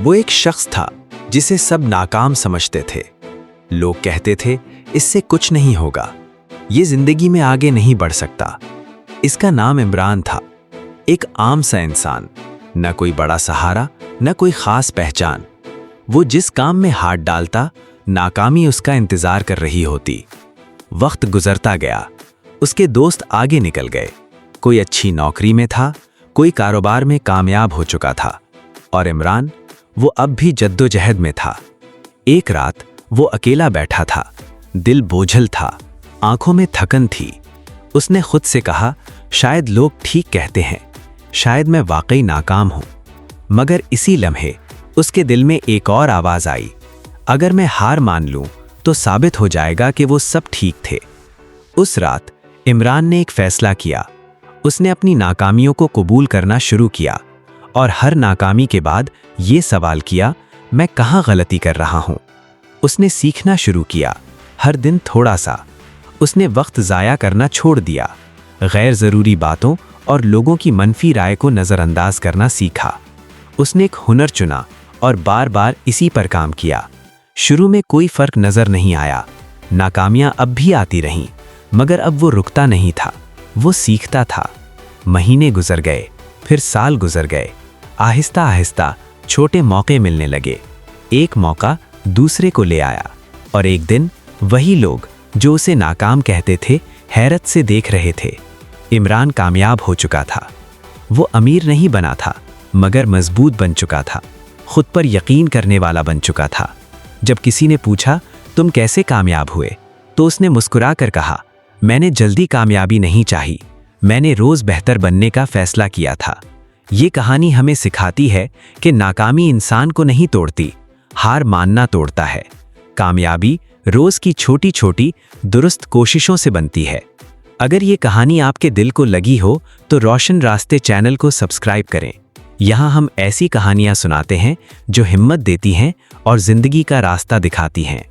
वो एक शख्स था जिसे सब नाकाम समझते थे। लोग कहते थे इससे कुछ नहीं होगा, ये जिंदगी में आगे नहीं बढ़ सकता। इसका नाम इमरान था, एक आम सा इंसान, न कोई बड़ा सहारा, न कोई खास पहचान। वो जिस काम में हाथ डालता, नाकामी उसका इंतजार कर रही होती। वक्त गुजरता गया, उसके दोस्त आगे निकल गए। कोई अच्छी नौकरी में था, कोई कारोबार में कामयाब हो चुका था, और इमरान, वो अब भी जद्दोजहद में था। एक रात वो अकेला बैठा था, दिल बोझल था, आंखों में थकन थी। उसने खुद से कहा, शायद लोग ठीक कहते हैं, शायद मैं वाकई नाकाम हूं। मगर इसी लम्हे उसके दिल में एक और आवाज आई, अगर मैं हार मान लूं तो साबित हो जाएगा कि वो सब ठीक थे। उस रात इमरान ने एक फैसला किया। उसने अपनी नाकामियों को कबूल करना शुरू किया और हर नाकामी के बाद ये सवाल किया, मैं कहाँ गलती कर रहा हूँ। उसने सीखना शुरू किया, हर दिन थोड़ा सा। उसने वक्त ज़ाया करना छोड़ दिया, गैर ज़रूरी बातों और लोगों की मनफी राय को नज़रअंदाज करना सीखा। उसने एक हुनर चुना और बार बार इसी पर काम किया। शुरू में कोई फ़र्क नज़र नहीं आया, नाकामियाँ अब भी आती रहीं, मगर अब वो रुकता नहीं था, वो सीखता था। महीने गुजर गए, फिर साल गुजर गए। आहिस्ता आहिस्ता छोटे मौके मिलने लगे। एक मौका दूसरे को ले आया, और एक दिन वही लोग जो उसे नाकाम कहते थे, हैरत से देख रहे थे। इमरान कामयाब हो चुका था। वो अमीर नहीं बना था, मगर मजबूत बन चुका था, खुद पर यकीन करने वाला बन चुका था। जब किसी ने पूछा, तुम कैसे कामयाब हुए, तो उसने मुस्कुरा कर कहा, मैंने जल्दी कामयाबी नहीं चाही, मैंने रोज़ बेहतर बनने का फैसला किया था। ये कहानी हमें सिखाती है कि नाकामी इंसान को नहीं तोड़ती, हार मानना तोड़ता है। कामयाबी रोज़ की छोटी छोटी दुरुस्त कोशिशों से बनती है। अगर ये कहानी आपके दिल को लगी हो तो रोशन रास्ते चैनल को सब्सक्राइब करें। यहाँ हम ऐसी कहानियाँ सुनाते हैं जो हिम्मत देती हैं और ज़िंदगी का रास्ता दिखाती हैं।